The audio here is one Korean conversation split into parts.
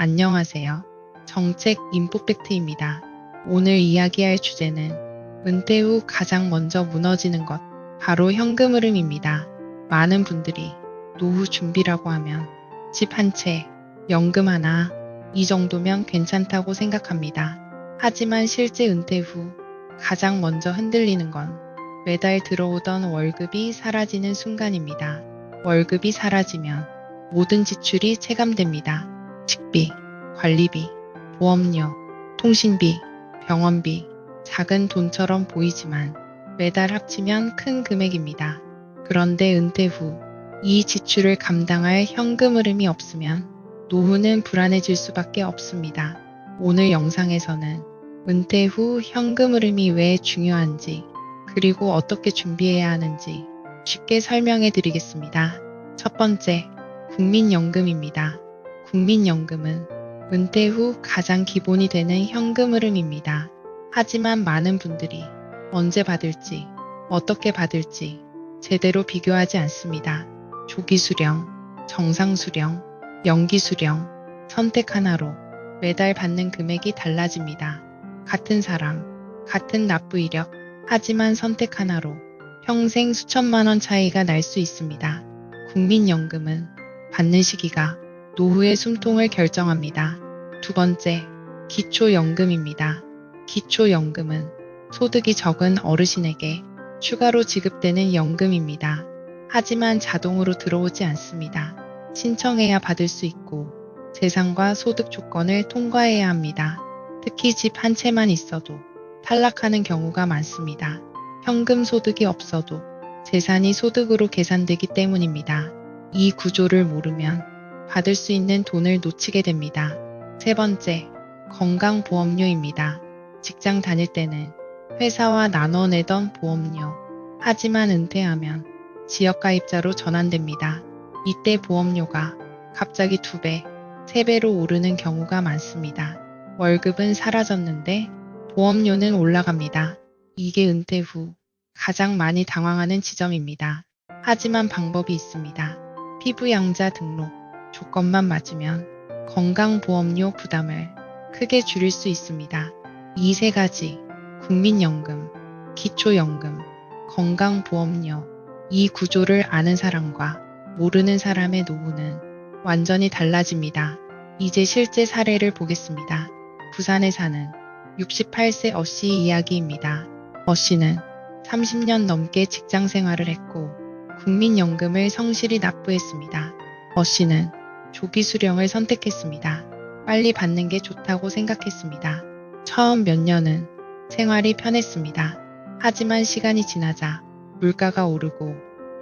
안녕하세요. 정책 인포팩트입니다. 오늘 이야기할 주제는 은퇴 후 가장 먼저 무너지는 것, 바로 현금 흐름입니다. 많은 분들이 노후 준비라고 하면 집 한 채, 연금 하나, 이 정도면 괜찮다고 생각합니다. 하지만 실제 은퇴 후 가장 먼저 흔들리는 건 매달 들어오던 월급이 사라지는 순간입니다. 월급이 사라지면 모든 지출이 체감됩니다. 식비, 관리비, 보험료, 통신비, 병원비, 작은 돈처럼 보이지만 매달 합치면 큰 금액입니다. 그런데 은퇴 후 이 지출을 감당할 현금 흐름이 없으면 노후는 불안해질 수밖에 없습니다. 오늘 영상에서는 은퇴 후 현금 흐름이 왜 중요한지, 그리고 어떻게 준비해야 하는지 쉽게 설명해 드리겠습니다. 첫 번째, 국민연금입니다. 국민연금은 은퇴 후 가장 기본이 되는 현금 흐름입니다. 하지만 많은 분들이 언제 받을지, 어떻게 받을지 제대로 비교하지 않습니다. 조기 수령, 정상 수령, 연기 수령, 선택 하나로 매달 받는 금액이 달라집니다. 같은 사람, 같은 납부 이력, 하지만 선택 하나로 평생 수천만 원 차이가 날 수 있습니다. 국민연금은 받는 시기가 노후의 숨통을 결정합니다. 두 번째, 기초연금입니다. 기초연금은 소득이 적은 어르신에게 추가로 지급되는 연금입니다. 하지만 자동으로 들어오지 않습니다. 신청해야 받을 수 있고 재산과 소득 조건을 통과해야 합니다. 특히 집 한 채만 있어도 탈락하는 경우가 많습니다. 현금 소득이 없어도 재산이 소득으로 계산되기 때문입니다. 이 구조를 모르면 받을 수 있는 돈을 놓치게 됩니다. 세 번째, 건강보험료입니다. 직장 다닐 때는 회사와 나눠 내던 보험료, 하지만 은퇴하면 지역가입자로 전환됩니다. 이때 보험료가 갑자기 2배, 3배로 오르는 경우가 많습니다. 월급은 사라졌는데 보험료는 올라갑니다. 이게 은퇴 후 가장 많이 당황하는 지점입니다. 하지만 방법이 있습니다. 피부양자 등록 조건만 맞으면 건강보험료 부담을 크게 줄일 수 있습니다. 이 세 가지, 국민연금, 기초연금, 건강보험료, 이 구조를 아는 사람과 모르는 사람의 노후는 완전히 달라집니다. 이제 실제 사례를 보겠습니다. 부산에 사는 68세 어씨 이야기입니다. 어씨는 30년 넘게 직장 생활을 했고 국민연금을 성실히 납부했습니다. 어씨는 조기 수령을 선택했습니다. 빨리 받는 게 좋다고 생각했습니다. 처음 몇 년은 생활이 편했습니다. 하지만 시간이 지나자 물가가 오르고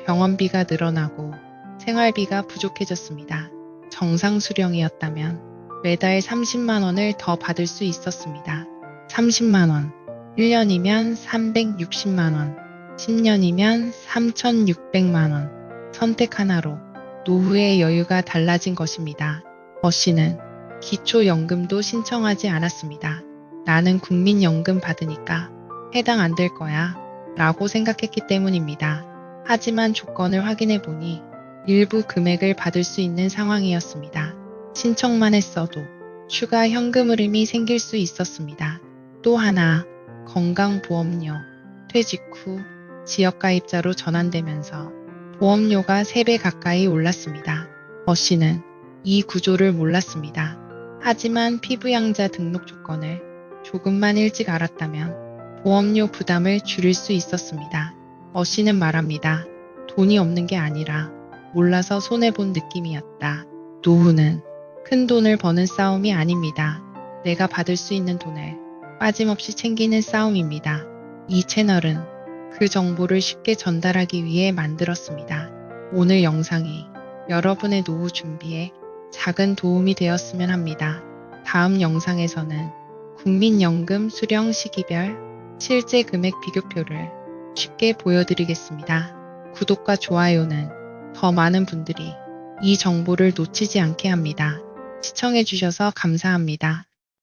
병원비가 늘어나고 생활비가 부족해졌습니다. 정상 수령이었다면 매달 30만 원을 더 받을 수 있었습니다. 30만 원, 1년이면 360만 원, 10년이면 3,600만 원. 선택 하나로 노후의 여유가 달라진 것입니다. 어씨는 기초연금도 신청하지 않았습니다. 나는 국민연금 받으니까 해당 안 될 거야 라고 생각했기 때문입니다. 하지만 조건을 확인해 보니 일부 금액을 받을 수 있는 상황이었습니다. 신청만 했어도 추가 현금 흐름이 생길 수 있었습니다. 또 하나, 건강보험료. 퇴직 후 지역가입자로 전환되면서 보험료가 3배 가까이 올랐습니다. 어씨는 이 구조를 몰랐습니다. 하지만 피부양자 등록 조건을 조금만 일찍 알았다면 보험료 부담을 줄일 수 있었습니다. 어씨는 말합니다. 돈이 없는 게 아니라 몰라서 손해본 느낌이었다. 노후는 큰 돈을 버는 싸움이 아닙니다. 내가 받을 수 있는 돈을 빠짐없이 챙기는 싸움입니다. 이 채널은 그 정보를 쉽게 전달하기 위해 만들었습니다. 오늘 영상이 여러분의 노후 준비에 작은 도움이 되었으면 합니다. 다음 영상에서는 국민연금 수령 시기별 실제 금액 비교표를 쉽게 보여드리겠습니다. 구독과 좋아요는 더 많은 분들이 이 정보를 놓치지 않게 합니다. 시청해주셔서 감사합니다.